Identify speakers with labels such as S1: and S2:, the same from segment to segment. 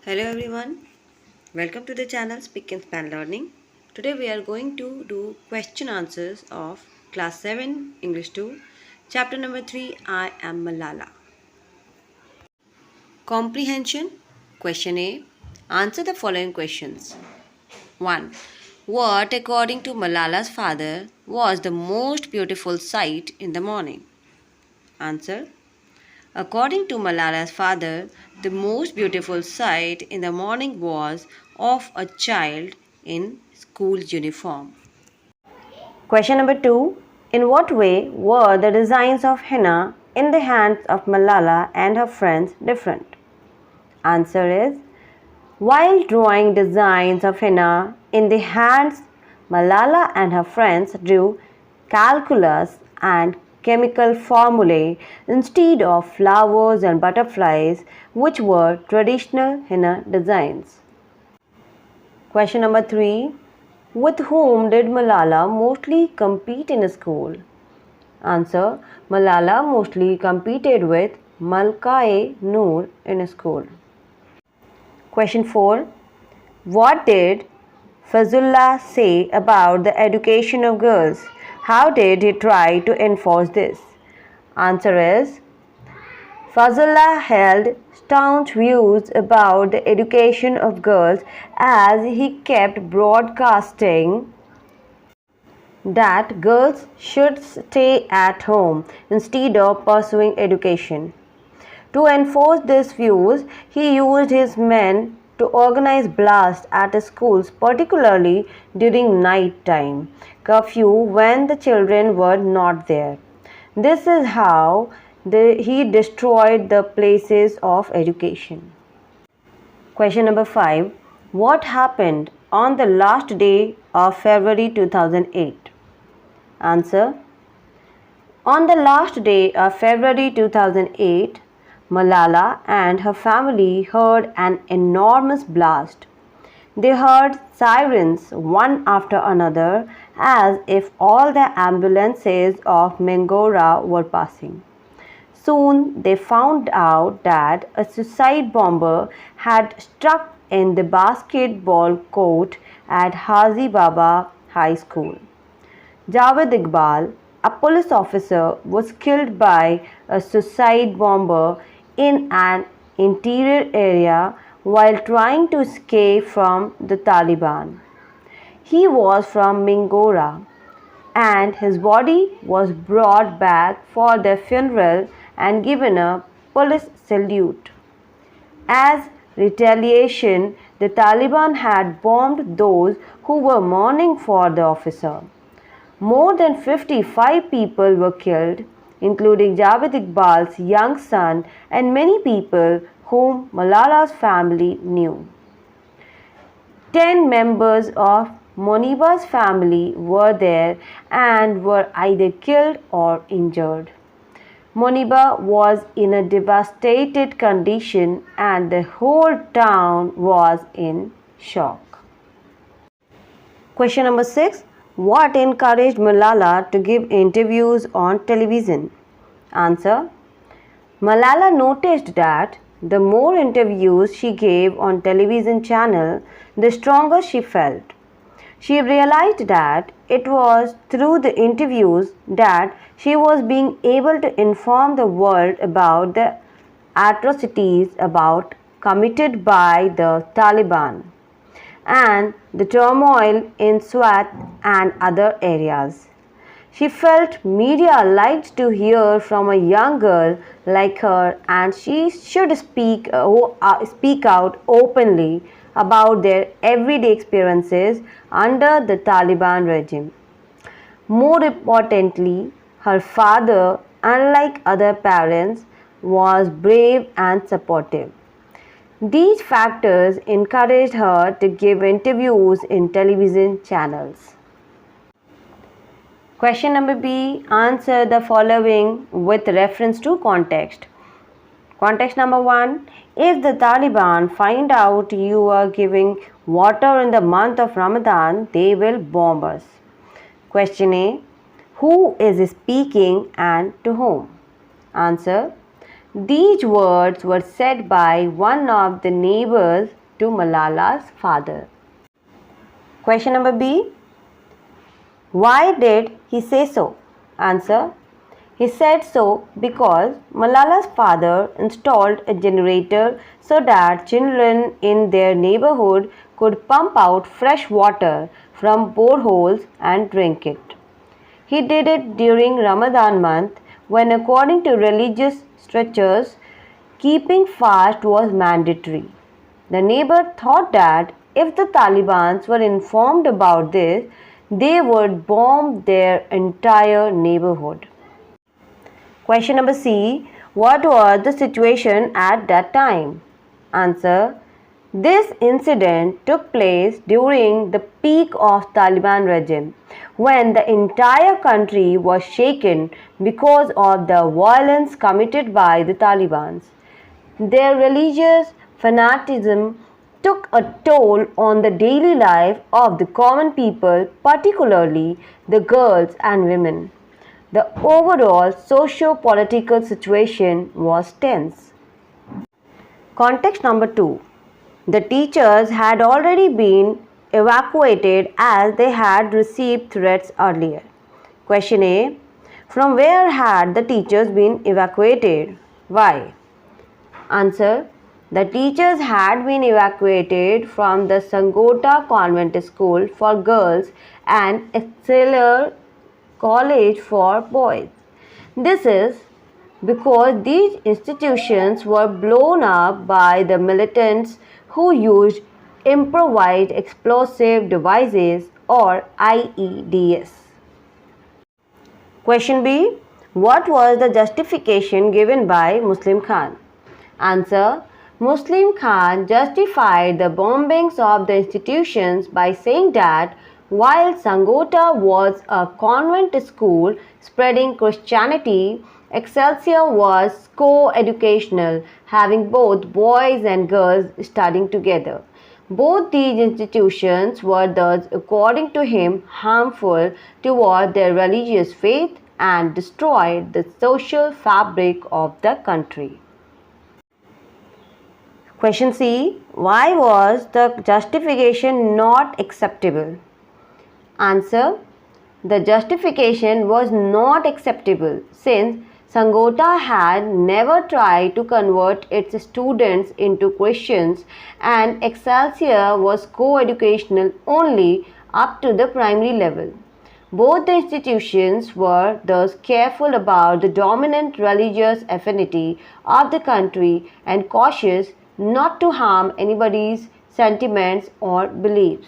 S1: Hello everyone, welcome to the channel Spick and Span Learning. Today we are going to do question answers of class 7 English 2 chapter number 3 I am Malala. Comprehension. Question A. Answer the following questions. 1. What according to Malala's father was the most beautiful sight in the morning? Answer. According to Malala's father, the most beautiful sight in the morning was of a child in school uniform. Question number 2. In what way were the designs of henna in the hands of Malala and her friends different? Answer is, while drawing designs of henna in the hands, Malala and her friends drew calculus and chemical formulae instead of flowers and butterflies, which were traditional henna designs. Question number 3. With whom did Malala mostly compete in school? Answer. Malala mostly competed with Malka-e-Noor in school. Question 4. What did Fazlullah say about the education of girls? How did he try to enforce this? Answer is, Fazlullah held staunch views about the education of girls as he kept broadcasting that girls should stay at home instead of pursuing education. To enforce these views, he used his men to organize blasts at schools, particularly during night time curfew when the children were not there. This is how he destroyed the places of education. Question number 5. What happened on the last day of February 2008? Answer. On the last day of February 2008, Malala and her family heard an enormous blast. They heard sirens one after another as if all the ambulances of Mingora were passing. Soon they found out that a suicide bomber had struck in the basketball court at Haji Baba High School. Javed Iqbal, a police officer, was killed by a suicide bomber in an interior area while trying to escape from the Taliban. He was from Mingora and his body was brought back for the funeral and given a police salute. As retaliation, the Taliban had bombed those who were mourning for the officer. More than 55 people were killed, including Javed Iqbal's young son and many people whom Malala's family knew. 10 members of Moniba's family were there and were either killed or injured. Moniba was in a devastated condition and the whole town was in shock. Question number 6. What encouraged Malala to give interviews on television? Answer. Malala noticed that the more interviews she gave on television channel, the stronger she felt. She realized that it was through the interviews that she was being able to inform the world about the atrocities committed by the Taliban and the turmoil in Swat and other areas. She felt media liked to hear from a young girl like her and she should speak out openly about their everyday experiences under the Taliban regime. More importantly, her father, unlike other parents, was brave and supportive. These factors encouraged her to give interviews in television channels. Question number B. Answer the following with reference to context. Context number 1. If the Taliban find out you are giving water in the month of Ramadan, they will bomb us. Question A. Who is speaking and to whom? Answer. These words were said by one of the neighbors to Malala's father. Question number B. Why did he say so? Answer. He said so because Malala's father installed a generator so that children in their neighborhood could pump out fresh water from boreholes and drink it. He did it during Ramadan month when, according to religious strictures, keeping fast was mandatory. The neighbor thought that if the Taliban were informed about this, they would bomb their entire neighborhood. Question number C. What was the situation at that time? Answer. This incident took place during the peak of Taliban regime, when the entire country was shaken because of the violence committed by the Taliban. Their religious fanaticism took a toll on the daily life of the common people, particularly the girls and women. The overall socio-political situation was tense. Context number 2. The teachers had already been evacuated as they had received threats earlier. Question A. From where had the teachers been evacuated? Why? Answer. The teachers had been evacuated from the Sangota Convent School for girls and Excelsior College for boys. This is because these institutions were blown up by the militants who used improvised explosive devices or IEDs. Question B. What was the justification given by Muslim Khan? Answer. Muslim Khan justified the bombings of the institutions by saying that while Sangota was a convent school spreading Christianity, Excelsior was co-educational, having both boys and girls studying together. Both these institutions were thus, according to him, harmful toward their religious faith and destroyed the social fabric of the country. Question C. Why was the justification not acceptable? Answer. The justification was not acceptable since Sangota had never tried to convert its students into Christians and Excelsior was co-educational only up to the primary level. Both the institutions were thus careful about the dominant religious affinity of the country and cautious not to harm anybody's sentiments or beliefs.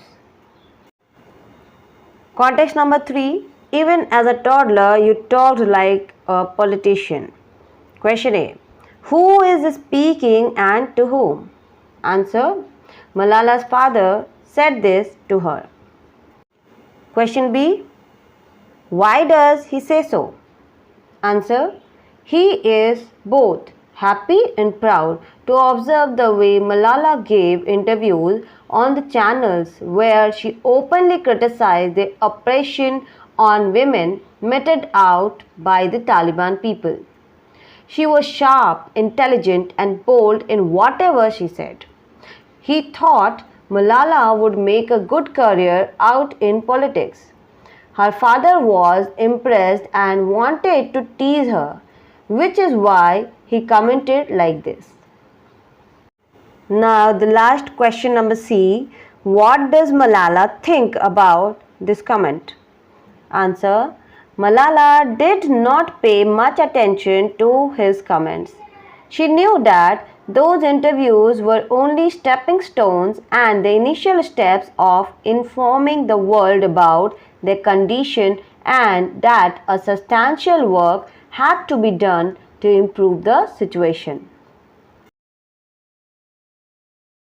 S1: Context number 3. Even as a toddler, you talked like a politician. Question A. Who is speaking and to whom? Answer. Malala's father said this to her. Question B. Why does he say so? Answer. He is both happy and proud to observe the way Malala gave interviews on the channels where she openly criticized the oppression on women meted out by the Taliban people. She was sharp, intelligent, and bold in whatever she said. He thought Malala would make a good career out in politics. Her father was impressed and wanted to tease her, which is why he commented like this. Now the last question number C. What does Malala think about this comment? Answer. Malala did not pay much attention to his comments. She knew that those interviews were only stepping stones and the initial steps of informing the world about their condition and that a substantial work had to be done to improve the situation.